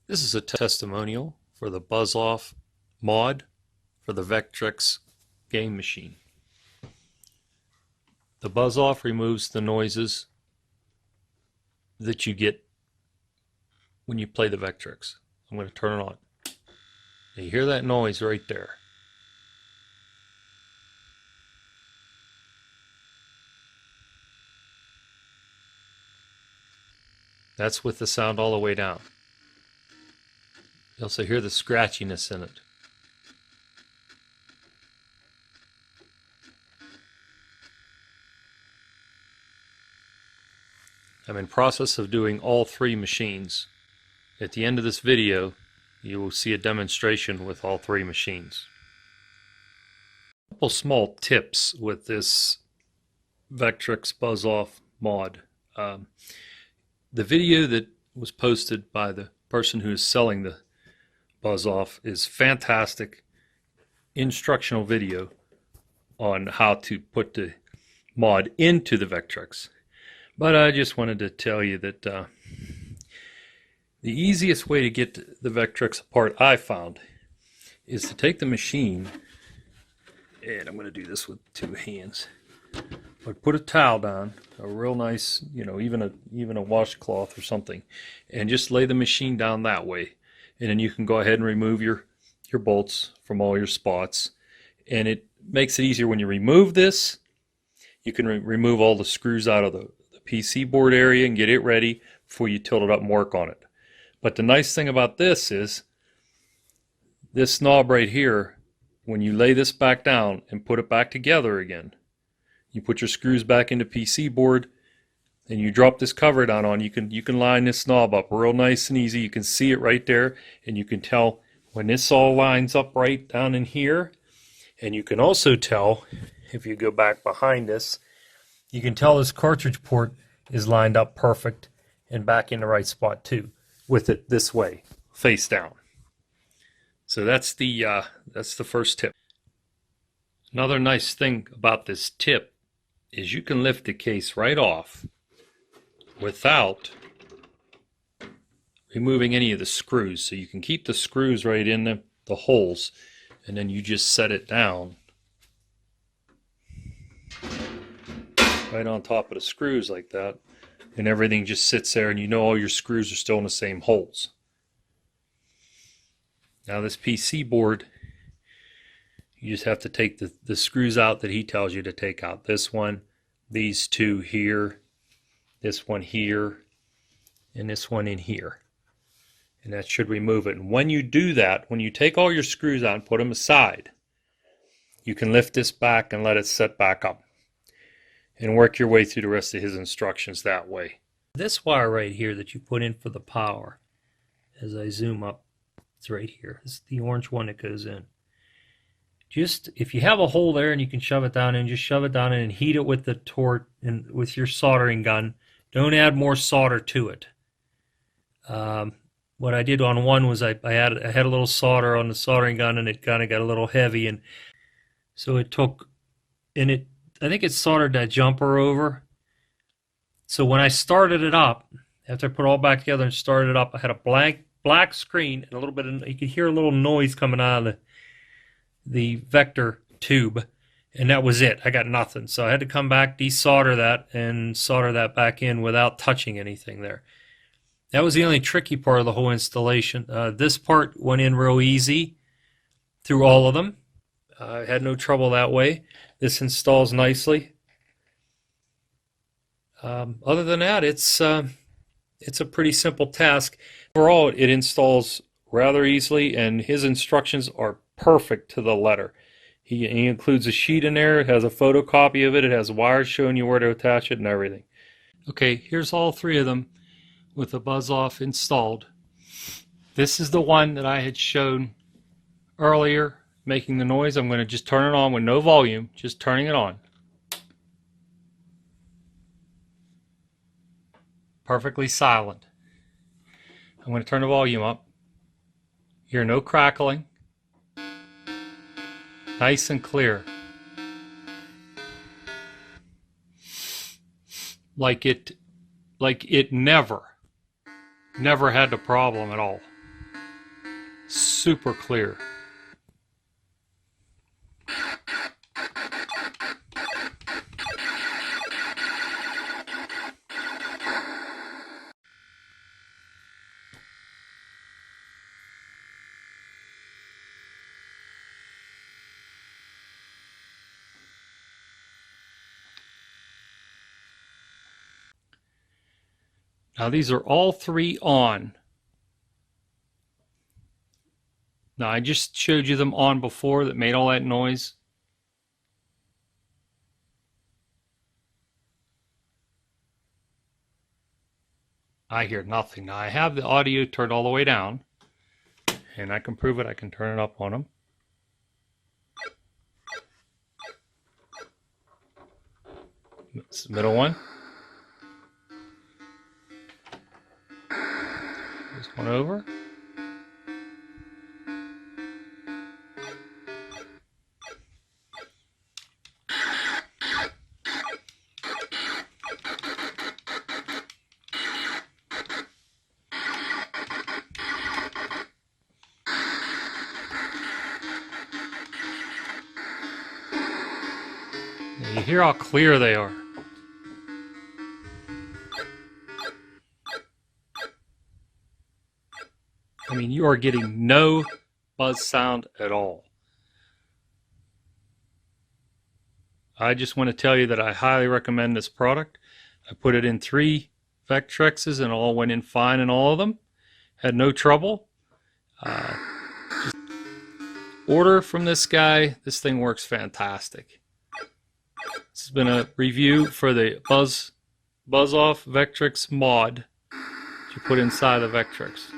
This is a testimonial for the Buzz Off mod for the Vectrex game machine. The Buzz Off removes the noises that you get when you play the Vectrex. I'm going to turn it on. Now you hear that noise right there. That's with the sound all the way down. You also hear the scratchiness in it. I'm in process of doing all three machines. At the end of this video, you will see a demonstration with all three machines. A couple small tips with this Vectrex Buzz Off mod. The video that was posted by the person who is selling the Buzz Off is fantastic instructional video on how to put the mod into the Vectrex. But I just wanted to tell you that the easiest way to get the Vectrex apart I found is to take the machine, and I'm going to do this with two hands. But put a towel down, a real nice, even a washcloth or something, and just lay the machine down that way. And then you can go ahead and remove your bolts from all your spots. And it makes it easier when you remove this. You can remove all the screws out of the PC board area and get it ready before you tilt it up and work on it. But the nice thing about this is this knob right here, when you lay this back down and put it back together again, you put your screws back into PC board and you drop this cover down on, you can line this knob up real nice and easy. You can see it right there, and you can tell when this all lines up right down in here. And you can also tell, if you go back behind this, you can tell this cartridge port is lined up perfect and back in the right spot too, with it this way, face down. So that's the first tip. Another nice thing about this tip is you can lift the case right off without removing any of the screws. So you can keep the screws right in the holes, and then you just set it down right on top of the screws like that, and everything just sits there, and you know all your screws are still in the same holes. Now this PC board, you just have to take the screws out that he tells you to take out. This one, these two here, this one here, and this one in here. And that should remove it. And when you do that, when you take all your screws out and put them aside, you can lift this back and let it set back up and work your way through the rest of his instructions that way. This wire right here that you put in for the power, as I zoom up, it's right here. It's the orange one that goes in. Just, if you have a hole there and you can shove it down in, just shove it down in and heat it with the torch and with your soldering gun. Don't add more solder to it. What I did on one was I had a little solder on the soldering gun, and it kind of got a little heavy, and so it took, and I think it soldered that jumper over. So when I started it up, after I put it all back together and started it up, I had a black screen and a little bit of, you could hear a little noise coming out of the vector tube, and that was it. I got nothing. So I had to come back, desolder that, and solder that back in without touching anything there. That was the only tricky part of the whole installation. This part went in real easy through all of them. I had no trouble that way. This installs nicely. Other than that, it's a pretty simple task. Overall, it installs rather easily, and his instructions are perfect to the letter. He includes a sheet in there. It has a photocopy of it. It has wires showing you where to attach it and everything. Okay, here's all three of them with the Buzz Off installed. This is the one that I had shown earlier making the noise. I'm going to just turn it on with no volume, just turning it on. Perfectly silent. I'm going to turn the volume up. Hear no crackling. Nice and clear. Like it never had the problem at all. super clear. Now these are all three on. Now I just showed you them on before that made all that noise. I hear nothing. Now I have the audio turned all the way down, and I can prove it. I can turn it up on them. That's the middle one. This one over. You hear how clear they are. I mean, you are getting no buzz sound at all. I just want to tell you that I highly recommend this product. I put it in 3 Vectrexes and all went in fine in all of them. Had no trouble. Just order from this guy. This thing works fantastic. This has been a review for the Buzz Off Vectrex mod that you put inside the Vectrex.